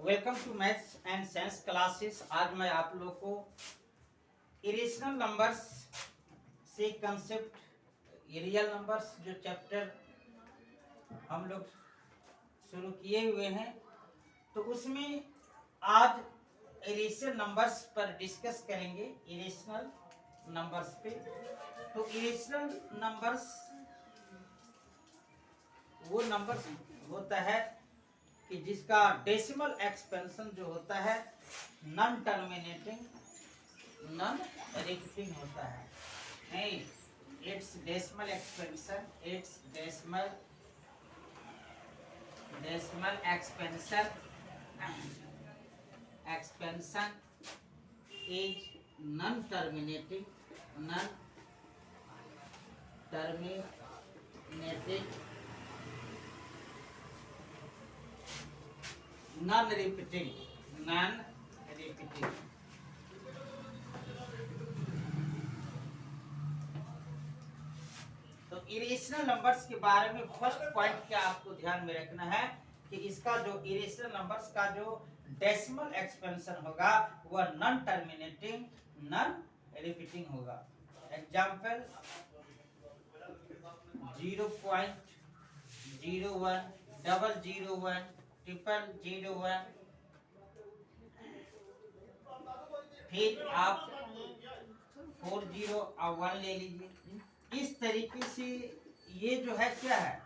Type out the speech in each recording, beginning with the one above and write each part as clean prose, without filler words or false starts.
Welcome to maths and science classes. आज मैं आप लोग को इरेशनल नंबर्स से कंसेप्ट रियल नंबर्स जो चैप्टर हम लोग शुरू किए हुए हैं, तो उसमें आज इरेशनल नंबर्स पर डिस्कस करेंगे। इरेशनल नंबर्स पे तो इरेशनल नंबर्स वो नंबर्स होता है कि जिसका डेसिमल एक्सपेंशन जो होता है नॉन टर्मिनेटिंग नॉन रिपीटिंग होता है। नहीं, it's decimal expansion expansion is non terminating non repeating तो इरेशनल नंबर्स के बारे में फर्स्ट पॉइंट क्या आपको ध्यान में रखना है कि इसका जो इरेशनल नंबर्स का जो डेसिमल एक्सपेंशन होगा वह नॉन टर्मिनेटिंग नॉन रिपीटिंग होगा। एग्जांपल 0.01 001 001, फिर आप 40 और 1 ले लीजिए। इस तरीके से ये जो है क्या है,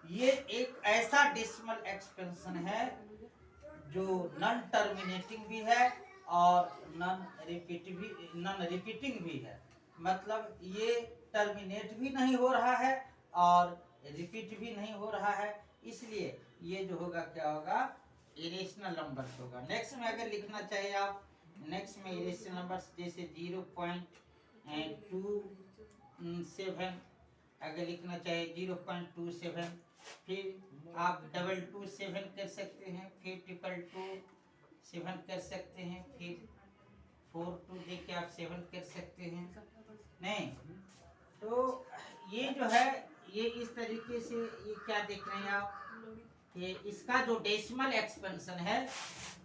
ये एक ऐसा डेसिमल एक्सपेंशन है जो नॉन टर्मिनेटिंग भी है और नॉन रिपीटिंग भी है। मतलब ये टर्मिनेट भी नहीं हो रहा है और रिपीट भी नहीं हो रहा है, इसलिए ये जो होगा क्या होगा, इरेशनल नंबर्स होगा। नेक्स्ट में अगर लिखना चाहिए आप, नेक्स्ट में इरेशनल नंबर्स जैसे 0.27 अगर लिखना चाहे 0.27, फिर आप 227 कर सकते हैं, फिर 222 कर सकते हैं, फिर 42 देके आप 7 कर सकते हैं। नहीं तो ये जो है, ये इस तरीके से ये क्या देख रहे हैं आप कि इसका जो डेसिमल एक्सपेंशन है,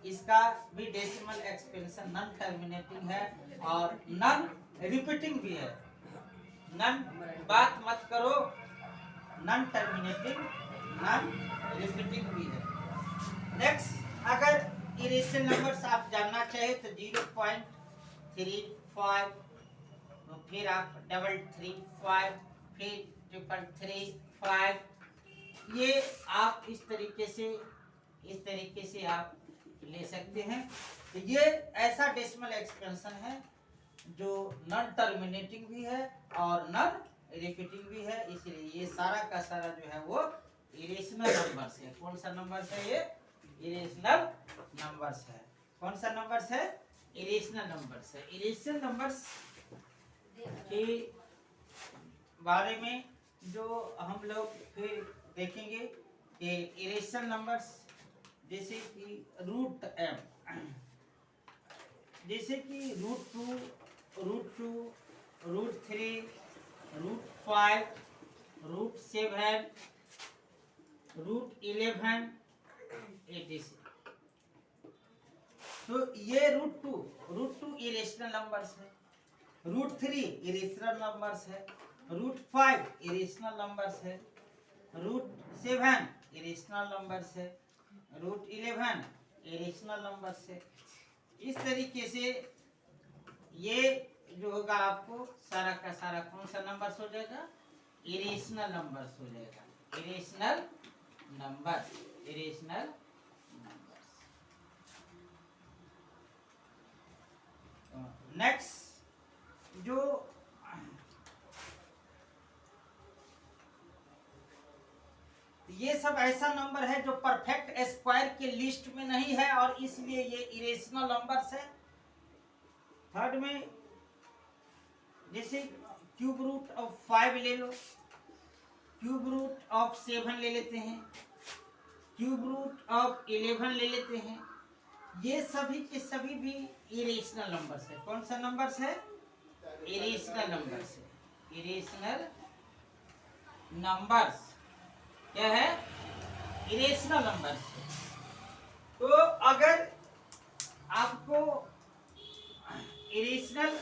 इसका भी डेसिमल एक्सपेंशन नॉन टर्मिनेटिंग है और नॉन रिपीटिंग भी है। नॉन बात मत करो, नॉन टर्मिनेटिंग नॉन रिपीटिंग भी है। नेक्स्ट, अगर इरेशनल नंबर्स आप जानना चाहे तो 0.35, तो फिर आप 335, फिर 335, ये आप इस तरीके से आप ले सकते हैं। तो ये ऐसा डेसिमल एक्सपेंशन है जो नॉन टर्मिनेटिंग भी है और नॉन रिपीटिंग भी है, इसलिए ये सारा का सारा जो है वो इरेशनल नंबर्स है। कौन सा नंबर्स है ये? इरेशनल नंबर्स है। कौन सा नंबर्स है? इरेशनल नंबर्स है। इरेशनल नंबर्स के बारे में जो हम लोग फिर देखेंगे कि इरेशनल नंबर्स जैसे कि √m, जैसे कि √2, √3, √5, √7, √11, etc। तो ये √2 इरेशनल नंबर्स है, √3 इरेशनल नंबर्स है, √5 इरेशनल नंबर्स है, √7 इरेशनल नंबर्स है, √11 इरेशनल नंबर्स है। इस तरीके से ये जो होगा आपको सारा का सारा कौन सा नंबर्स हो जाएगा? इरेशनल नंबर्स हो जाएगा। Irrational numbers. नेक्स्ट, जो ये सब ऐसा नंबर है जो परफेक्ट स्क्वायर के लिस्ट में नहीं है और इसलिए ये इरेशनल नंबर्स है। थर्ड में जैसे क्यूब रूट ऑफ 5 ले लो, क्यूब रूट ऑफ 7 ले लेते हैं, क्यूब रूट ऑफ 11 ले लेते हैं। ये सभी के सभी भी इरेशनल नंबर्स है। कौन सा नंबर्स है? इरेशनल नंबर्स है। इरेशनल नंबर्स क्या है? Irrational numbers. तो अगर आपको इरेशनल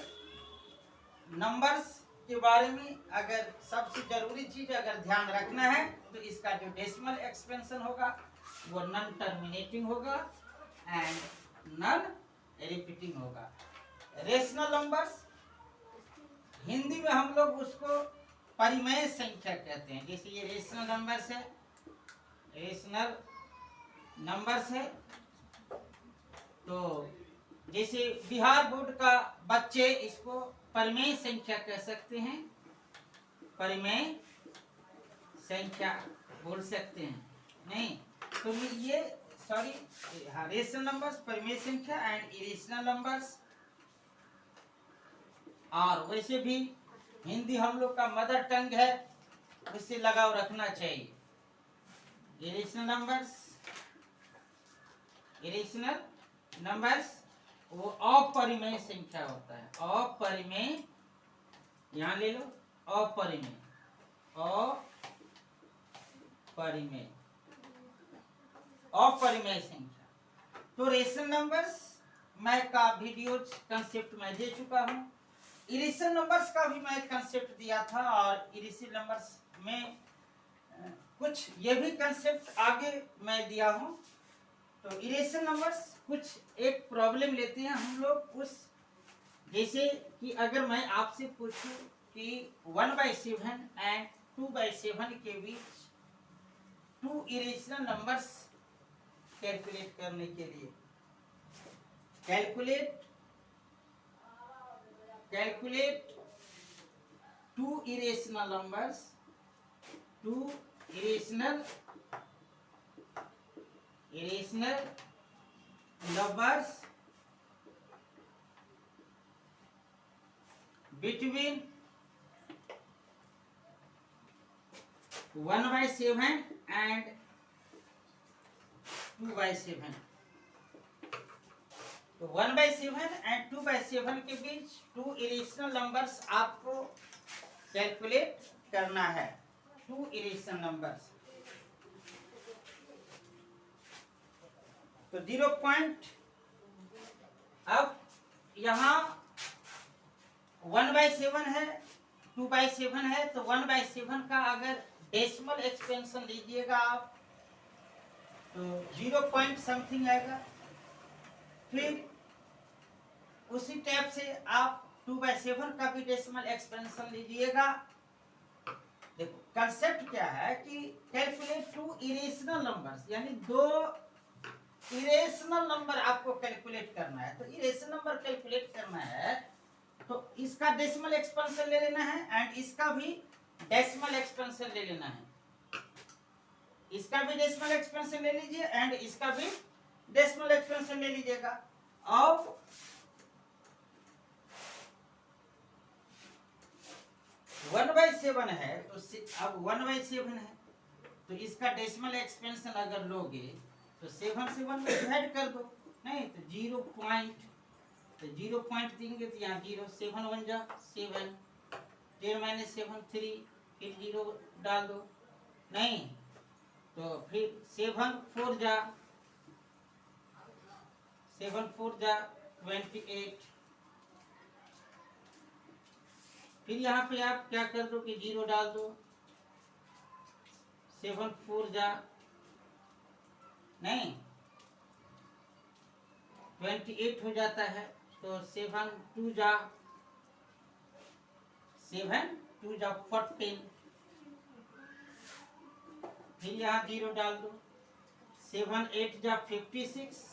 नंबर्स के बारे में अगर सबसे जरूरी चीज अगर ध्यान रखना है तो इसका जो डेसिमल एक्सपेंशन होगा वो नॉन टर्मिनेटिंग होगा एंड नॉन रिपीटिंग होगा। रेशनल नंबर्स हिंदी में हम लोग उसको परिमेय संख्या कहते हैं। जैसे ये रेशनल नंबर्स है, रेशनल नंबर्स है, तो जैसे बिहार बोर्ड का बच्चे इसको परिमेय संख्या कह सकते हैं, परिमेय संख्या बोल सकते हैं। नहीं तो ये सॉरी रेशनल नंबर्स, परिमेय संख्या एंड इरेशनल नंबर्स। और वैसे भी हिंदी हम लोग का मदर टंग है, उससे लगाव रखना चाहिए। इरेशनल नंबर्स, इरेशनल नंबर्स वो अपरिमेय संख्या होता है। अपरिमेय, यहां ले लो, अपरिमेय, अपरिमेय, अपरिमेय संख्या। तो रेशनल नंबर्स मैं का वीडियो कंसेप्ट मैं दे चुका हूं। इरेशनल नंबर्स का भी मैं कंसेप्ट दिया था और इरेशनल नंबर्स में कुछ ये भी कंसेप्ट आगे मैं दिया हूं। तो इरेशनल नंबर्स कुछ एक प्रॉब्लम लेते हैं हम लोग उस, जैसे कि अगर मैं आपसे पूछूं कि 1/7 एंड 2/7 के बीच 2 इरेशनल नंबर्स कैलकुलेट करने के लिए, calculate 2 irrational numbers, 2 irrational numbers between 1/7 and 2/7। तो 1/7 एंड 2/7 के बीच 2 इरेशनल नंबर्स आपको कैलकुलेट करना है। 2 इरेशनल नंबर्स, तो 0 पॉइंट, अब यहाँ 1/7 है, 2/7 है, तो 1/7 का अगर डेसिमल एक्सपेंशन लीजिएगा आप तो 0 पॉइंट समथिंग आएगा। फिर उसी टाइप से आप 2/7 का भी डेसिमल एक्सपेंशन लीजिएगा। देखो कंसेप्ट क्या है कि कैलकुलेट 2 इरेशनल नंबर्स, यानी 2 इरेशनल नंबर आपको कैलकुलेट करना है। तो इरेशनल नंबर कैलकुलेट करना है तो इसका डेसिमल एक्सपेंशन ले लेना है एंड इसका भी डेसिमल एक्सपेंशन ले लेना है। इसका भी डेसिमल एक्सपेंशन ले लीजिए एंड इसका भी डेसिमल एक्सपेंशन ले लीजिएगा। अब 1/7 है तो अब 1/7 है तो इसका डेसिमल एक्सपेंशन अगर लोगे तो 7 से 1 में डिवाइड कर दो। नहीं तो 0 पॉइंट, तो 0 पॉइंट देंगे तो यहाँ 0, 7 1 जा 7, 10 - 7 3, फिर 0 डाल दो। नहीं तो फिर 7 4 जा 28, फिर यहाँ पे आप क्या कर दो कि 0 डाल दो, 7 4 जा नहीं 28 हो जाता है, तो 7 2 जा 14, फिर यहाँ 0 डाल दो, 7 8 जा 56,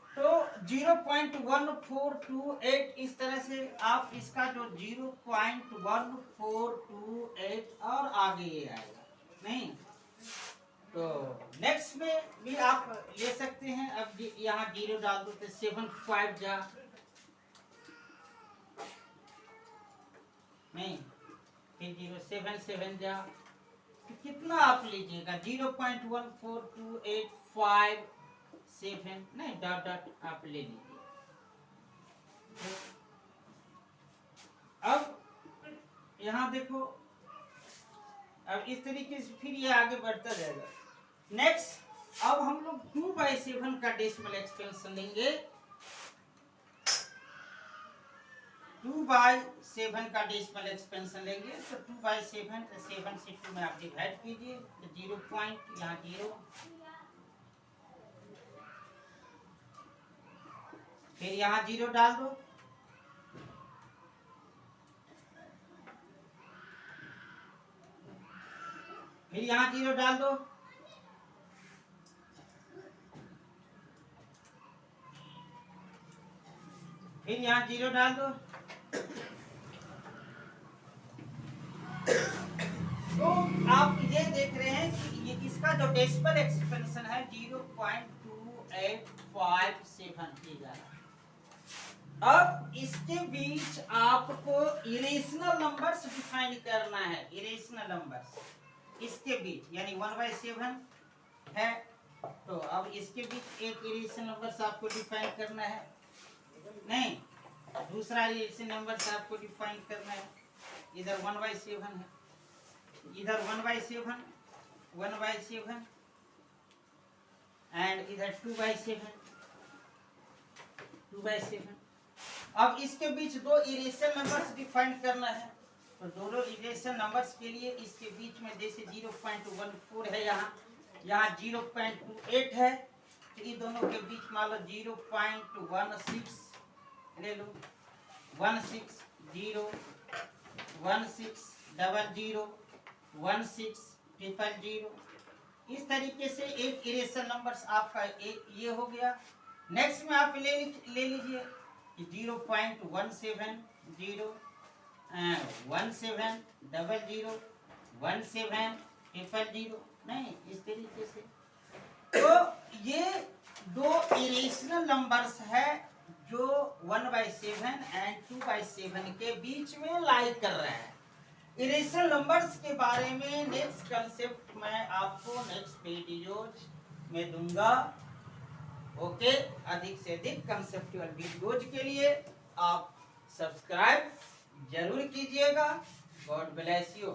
तो 0.1428 इस तरह से आप इसका जो 0.1428 और आगे ये आएगा। नहीं तो नेक्स्ट में भी आप ले सकते हैं। अब यहाँ 0 डाल दो तो 7 5 जा नहीं, फिर 0 7 7 जा, तो कितना आप लीजिएगा 0.14285 नहीं डॉट डॉट आप ले लीजिए। अब यहाँ देखो अब इस तरीके से फिर ये आगे बढ़ता जाएगा। नेक्स्ट अब हम लोग 2/7 का डेसिमल एक्सपेंशन लेंगे। 2/7 का डेसिमल एक्सपेंशन लेंगे तो 2/7 7 से 2 में आप डिवाइड कीजिए तो 0 पॉइंट यहाँ 0, फिर यहाँ 0 डाल दो, फिर यहाँ 0 डाल दो, फिर यहाँ 0 डाल दो। तो आप ये देख रहे हैं कि ये इसका जो डेसिमल एक्सपेंशन है 0.2857 की जा रहा है। अब इसके बीच आपको इरेशनल नंबर्स डिफाइन करना है। इरेशनल नंबर्स इसके बीच यानी 1/7 है तो अब इसके बीच एक इरेशनल नंबर्स आपको डिफाइन करना है, नहीं दूसरा इरेशनल नंबर्स आपको डिफाइन करना है। इधर 1/7 है, इधर 1/7 एंड इधर 2/7। अब इसके बीच दो इरेशनल नंबर्स डिफाइन करना है तो दोनों इरेशनल नंबर्स के लिए इसके बीच में जैसे 0.14 है, यहाँ 0.28 है तो ये दोनों के बीच मान लो 0.16 ले लो, 160 1600 1600 इस तरीके से एक इरेशनल नंबर्स आपका एक ये हो गया। नेक्स्ट में आप ले लीजिए 0.170 1700 1700 नहीं इस तरीके से। तो ये दो इरेशनल नंबर्स है जो 1/7 एंड 2/7 के बीच में लाई कर रहे हैं। इरेशनल नंबर्स के बारे में नेक्स्ट कंसेप्ट मैं आपको नेक्स्ट वीडियोज में दूंगा। ओके, अधिक से अधिक कंसेप्चुअल वीडियोज के लिए आप सब्सक्राइब जरूर कीजिएगा। God bless you.